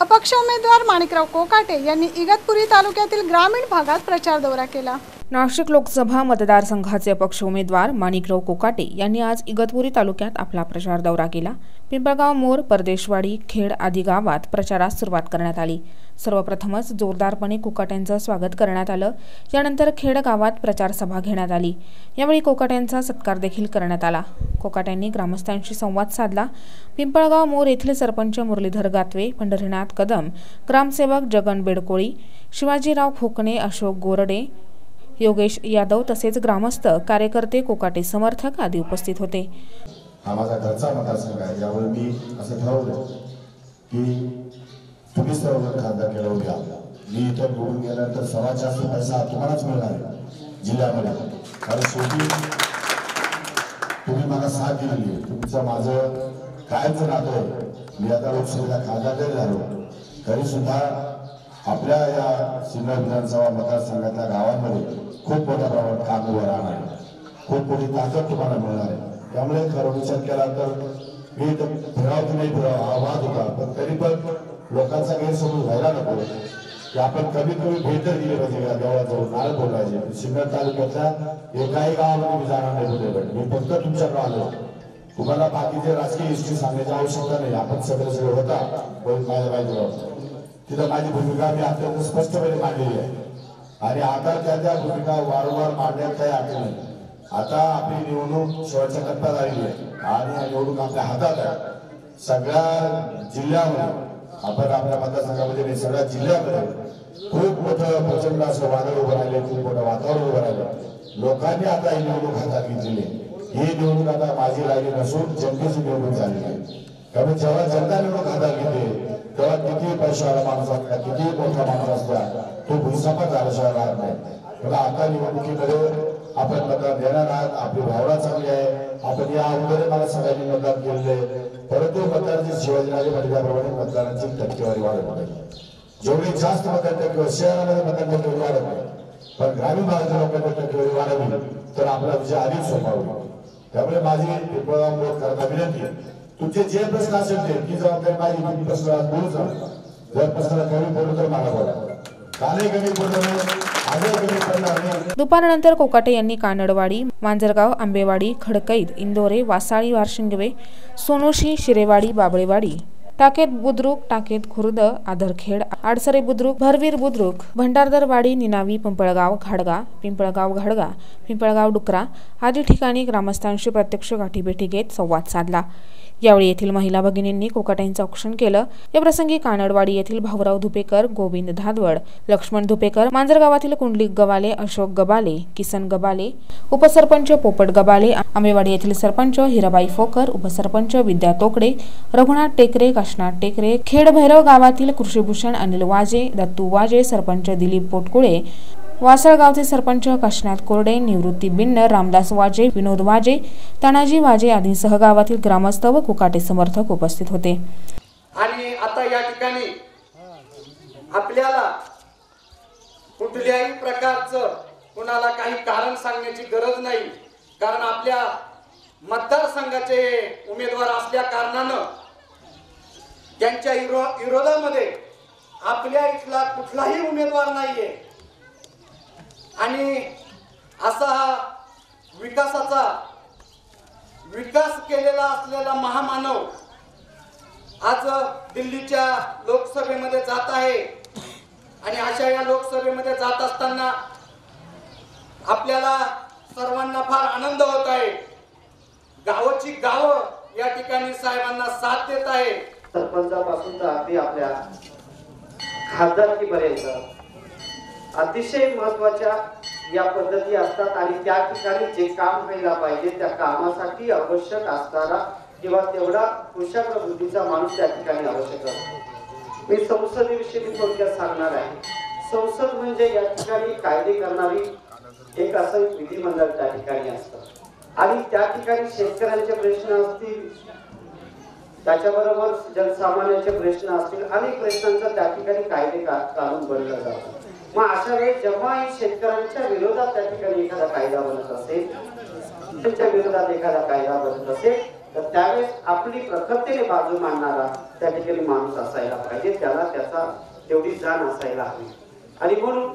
अपक्ष उमेदवार माणिकराव कोकाटे यांनी इगतपुरी तालुक्यातील ग्रामीण भागात प्रचार दौरा केला। नाशिक लोकसभा मतदारसंघाचे अपक्ष उमेदवार माणिकराव कोकाटे यांनी आज इगतपुरी तालुक्यात आपला प्रचार दौरा केला। पिंपळगाव, मोर, परदेशवाडी, खेड आदी गावात प्रचारास सुरुवात करण्यात आली। सर्वप्रथमच जोरदारपणे कोकाटेंचं स्वागत करण्यात आलं। यानंतर खेड गावात प्रचार सभा घेण्यात आली। यावेळी कोकाटेंचा सत्कार देखील करण्यात आला। कोकाटेंनी ग्रामस्थांशी संवाद साधला। पिंपळगाव, मोर येथील सरपंच मुरलीधर गातवे, पंढरीनाथ कदम, ग्रामसेवक जगन बेडकोळी, शिवाजीराव खोकणे, अशोक गोरडे, योगेश यादव तसेच ग्रामस्थ, कार्यकर्ते, कोकाटे समर्थक आदी उपस्थित होते। हा माझा घरचा मतदारसंघ आहे। यावर मी असं ठरवलं की तुम्ही सर्व खासदार केलं होत्या, मी इथं निवडून गेल्यानंतर सर्वात जास्त पैसा तुम्हालाच मिळणार आहे जिल्ह्यामध्ये। कारण शेवटी तुम्ही मला साथ दिली, तुमचं माझं कायमचं नातं आहे। मी आता लोकसभेला खासदार जरी झालो तरी सुद्धा आपल्या या सिन्नर विधानसभा मतदारसंघातल्या गावांमध्ये खूप मोठ्या प्रमाणात काम उभं राहणार आहे, खूप मोठी ताकद तुम्हाला मिळणार आहे। त्यामुळे खरं विचार केला तर मी फिराव की नाही फिराव हा वाद होता, पण तरी पण लोकांचा गैरसमज व्हायला नको की आपण कमीत कमी भेट तर दिली पाहिजे का देवाजवळ नारळ फोडायचे। सिन्नर तालुक्यातल्या एकाही गावामध्ये मी जाणार नाही होते, मी फक्त तुमच्याकडे आलो। तुम्हाला बाकीचे राजकीय हिस्ट्री सांगण्याची आवश्यकता नाही, आपण सगळे होता पण माझ्या बाजूला तिथं माझी भूमिका मी अत्यंत स्पष्टपणे मांडलेली आहे आणि आता त्या भूमिका वारंवार मांडण्यात काही अर्थ नाही। आता आपली निवडणूक शेवटच्या टप्प्यात आलेली आहे आणि निवडणूक आपल्या हातात आहे। सगळ्या जिल्ह्यामध्ये आपण आपल्या मतदारसंघामध्ये नाही, सगळ्या जिल्ह्यामध्ये खूप मोठं प्रचंड असं वादळ उभं राहिले, खूप मोठं वातावरण उभं राहिलं। लोकांनी आता ही निवडणूक हातात घेतलेली आहे। ही निवडणूक आता माझी राहिली नसून जनतेची निवडणूक झालेली आहे। त्यामुळे जेव्हा जनता निवडणूक हातात घेते तेव्हा किती पैशाला माणूस असला, किती मोठा माणूस असला, तो भुईसपाट झाल्याशिवाय राहत नाही। तेव्हा आता निवडणुकीमध्ये आपण मतदान देणार आहात, आपली भावना चांगली आहे। आपण या अगोदर मला सगळ्यांनी मतदान केलेले, परंतु मतदानाची शिवाजीराजे म्हटल्याप्रमाणे मतदानाची टक्केवारी वाढत पाहिजे। जेवढी जास्त मतदान टक्केवारी शहरामध्ये मतदान टक्केवारी वाढत नाही, पण ग्रामीण भागातील लोकांची टक्केवारी वाढवली तर आपला विजय अधिक सोपा होईल। त्यामुळे माझी पिंपळगाव मोर करता विनंती आहे, तुमचे जे प्रश्न असेल ते की जबाबदारी माझी प्रश्न बोलू जा, जर प्रश्नाला कमी पडलो तर मला बोला, कालही कमी पडलो नाही, आजही कमी पडणार नाही। दुपारनंतर कोकाटे यांनी कानडवाडी, मांजरगाव, आंबेवाडी, खडकईद, इंदोरे, वासाळी, वारशिंगवे, सोनोशी, शिरेवाडी, बाबळेवाडी, टाकेत बुद्रुक, टाकेत खुर्द, आदरखेड, आडसरे बुद्रुक, भरवीर बुद्रुक, भंडारदरवाडी, निनावी, पिंपळगाव घाडगा, पिंपळगाव डुकरा आदी ठिकाणी ग्रामस्थांशी प्रत्यक्ष गाठीभेटी घेत संवाद साधला। यावेळी येथील महिला भगिनींनी कोकाटेंचं औक्षण केलं। या प्रसंगी कानडवाडी येथील भाऊराव धुपेकर, गोविंद धादवड, लक्ष्मण धुपेकर, मांजरगावातील कुंडलिक गबाले, अशोक गबाले, किसन गबाले, उपसरपंच पोपट गबाले, आंबेवाडी येथील सरपंच हिराबाई फोकर, उपसरपंच विद्या तोकडे, रघुनाथ टेकरे, काशनाथ टेकरे, खेड भैरव गावातील कृषीभूषण अनिल वाजे, दत्तू वाजे, सरपंच दिलीप पोटकुळे, वासळगावचे सरपंच काशनाथ कोरडे, निवृत्ती बिन्नर, रामदास वाजे, विनोद वाजे, तानाजी वाजे आदींसह गावातील ग्रामस्थ व कोकाटे समर्थक उपस्थित होते। आणि आता या ठिकाणी आपल्याला कुठल्याही प्रकारचं कुणाला काही कारण सांगण्याची गरज नाही, कारण आपल्या मतदारसंघाचे उमेदवार असल्या कारणानं त्यांच्या विरोधामध्ये आपल्या इथला कुठलाही उमेदवार नाहीये आणि असा हा विकास केलेला असलेला महामानव आज दिल्लीच्या लोकसभेमध्ये जात आहे आणि अशा या लोकसभेमध्ये जात असताना आपल्याला सर्वांना फार आनंद होत आहे। गावाची गावं या ठिकाणी साहेबांना साथ देत आहे। सरपंचापासून तर अगदी आपल्या खासदारकीपर्यंत अतिशय महत्त्वाच्या या पद्धती असतात आणि त्या ठिकाणी जे काम व्हायला पाहिजे त्या कामासाठी आवश्यक असणारा किंवा तेवढा कुशाग्र बुद्धीचा माणूस त्या ठिकाणी आवश्यक असतो। मी संसदेविषयी थोडक्यात सांगणार आहे। संसद म्हणजे या ठिकाणी कायदे करणारी एक असं विधिमंडळ त्या ठिकाणी असतं आणि त्या ठिकाणी शेतकऱ्यांचे प्रश्न असतील, त्याच्याबरोबर जनसामान्यांचे प्रश्न असतील, अनेक प्रश्नांचा त्या ठिकाणी कायदे कानून बनलं जातं। मग अशा वेळी जेव्हा शेतकऱ्यांच्या विरोधात त्या ठिकाणी एखादा कायदा बनत असेल, त्यांच्या विरोधात एखादा कायदा बनत असेल तर त्यावेळेस आपली प्रखरतेने बाजू मांडणारा त्या ठिकाणी माणूस असायला पाहिजे, त्याला त्याचा तेवढी जाण असायला हवी. आणि म्हणून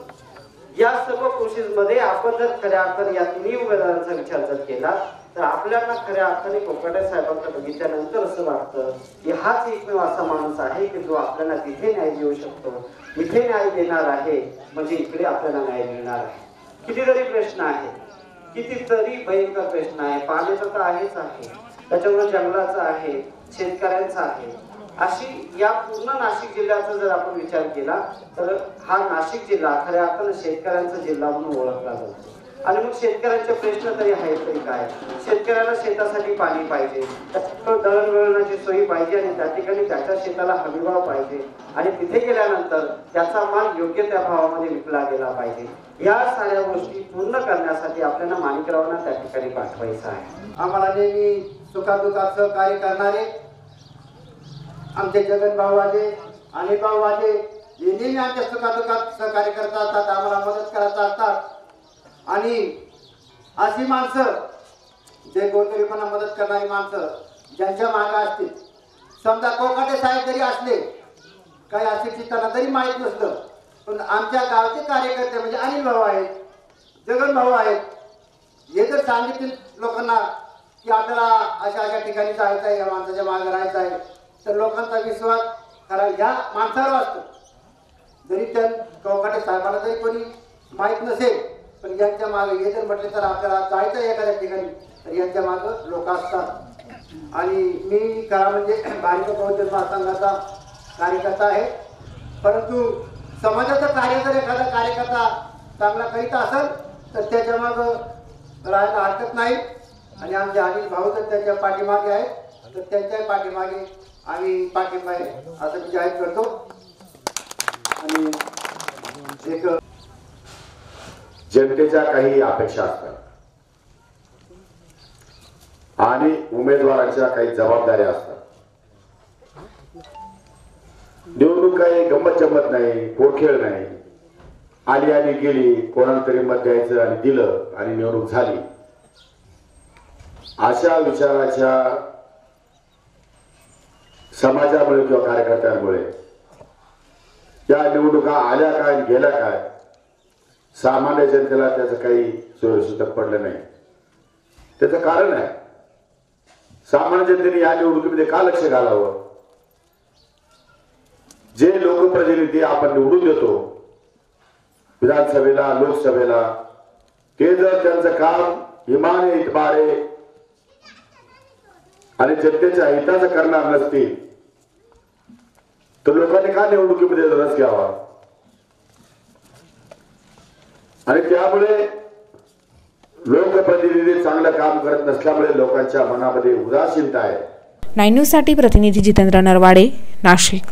या सर्व प्रोसेसमध्ये आपण जर खऱ्या अर्थाने या तिन्ही उमेदवारांचा विचार जर केला तर आपल्याला खऱ्या अर्थाने कोकाटे साहेबांकडे बघितल्यानंतर असं वाटतं की हाच एकमेव असा माणूस आहे की जो आपल्याला तिथे न्याय देऊ शकतो. इथे न्याय देणार आहे म्हणजे इकडे आपल्याला न्याय मिळणार आहे. कितीतरी प्रश्न आहे, कितीतरी भयंकर प्रश्न आहे. पाण्याचा तर आहेच आहे, त्याच्यामुळे जंगलाचा आहे, शेतकऱ्यांचा आहे. अशी या पूर्ण नाशिक जिल्ह्याचा जर आपण विचार केला तर हा नाशिक जिल्हा खऱ्या अर्थाने शेतकऱ्यांचा जिल्हा म्हणून ओळखला जातो. आणि मग शेतकऱ्यांचे प्रश्न तरी आहेत तरी काय? शेतकऱ्याला शेतासाठी पाणी पाहिजे, दळणवळणाची सोयी पाहिजे आणि त्या ठिकाणी त्याच्या शेताला हमीभाव पाहिजे आणि तिथे गेल्यानंतर त्याचा माल योग्य त्या भावामध्ये विकला गेला पाहिजे. या साऱ्या गोष्टी पूर्ण करण्यासाठी आपल्याला माणिकरावांना त्या ठिकाणी पाठवायचं आहे. आम्हाला नेहमी सुखादुखात सहकार्य करणारे आमचे जगनभाऊ वाजे, अनिलभाऊ वाजे हे नेहमी आमच्या सुखादुखात सहकार्य करत असतात, आम्हाला मदत करत असतात. आणि अशी माणसं जे गोरगरिबांना मदत करणारी माणसं ज्यांच्या मागे असतील, समजा कोकाटे साहेब जरी असले, काही अशिक्षितांना तरी माहीत नसतं, पण आमच्या गावचे कार्यकर्ते म्हणजे अनिल भाऊ आहेत, जगन भाऊ आहेत, हे जर सांगितले लोकांना की आपल्याला अशा अशा ठिकाणी जायचं आहे, या माणसाच्या मागे राहायचं आहे, तर लोकांचा विश्वास खरा या माणसावर असतो. जरी त्या कोकाटे साहेबांना जरी कोणी माहीत नसेल पण यांच्या मागे हे जर म्हटले तर आपल्याला जायचं आहे एखाद्या ठिकाणी तर यांच्या मागं लोक असतात. आणि मी खरा म्हणजे भारतीय बहुजन महासंघाचा कार्यकर्ता आहे, परंतु समाजाचं कार्य जर एखादा कार्यकर्ता चांगला करीत असेल तर त्याच्या मागं राहायला हरकत नाही. आणि आमचे अनिल भाऊ जर त्याच्या पाठीमागे आहेत तर त्यांच्या पाठीमागे आम्ही पाठिंबा आहे असं मी जाहीर करतो. आणि एक जनतेच्या काही अपेक्षा असतात आणि उमेदवारांच्या काही जबाबदाऱ्या असतात. निवडणूक काही गंमत जमत नाही, पोटखेळ नाही. आली आणि गेली, कोणाला तरी मत द्यायचं आणि दिलं आणि निवडणूक झाली. अशा विचाराच्या समाजामुळे किंवा कार्यकर्त्यांमुळे या निवडणुका आल्या काय गेल्या काय सामान्य जनतेला त्याचं काही सुरक्षित पडलं नाही. त्याचं कारण आहे सामान्य जनतेने या निवडणुकीमध्ये का लक्ष घालावं? जे लोकप्रतिनिधी आपण निवडून देतो विधानसभेला, लोकसभेला, ते जर त्यांचं काम इमाने इतबारे आणि जनतेच्या हिताचं करणार नसतील तर लोकांनी का निवडणुकीमध्ये रस घ्यावा? आणि त्यामुळे लोकप्रतिनिधी चांगलं काम करत नसल्यामुळे लोकांच्या मनामध्ये उदासीनता आहे. 9 न्यूज साठी प्रतिनिधी जितेंद्र नरवाडे, नाशिक.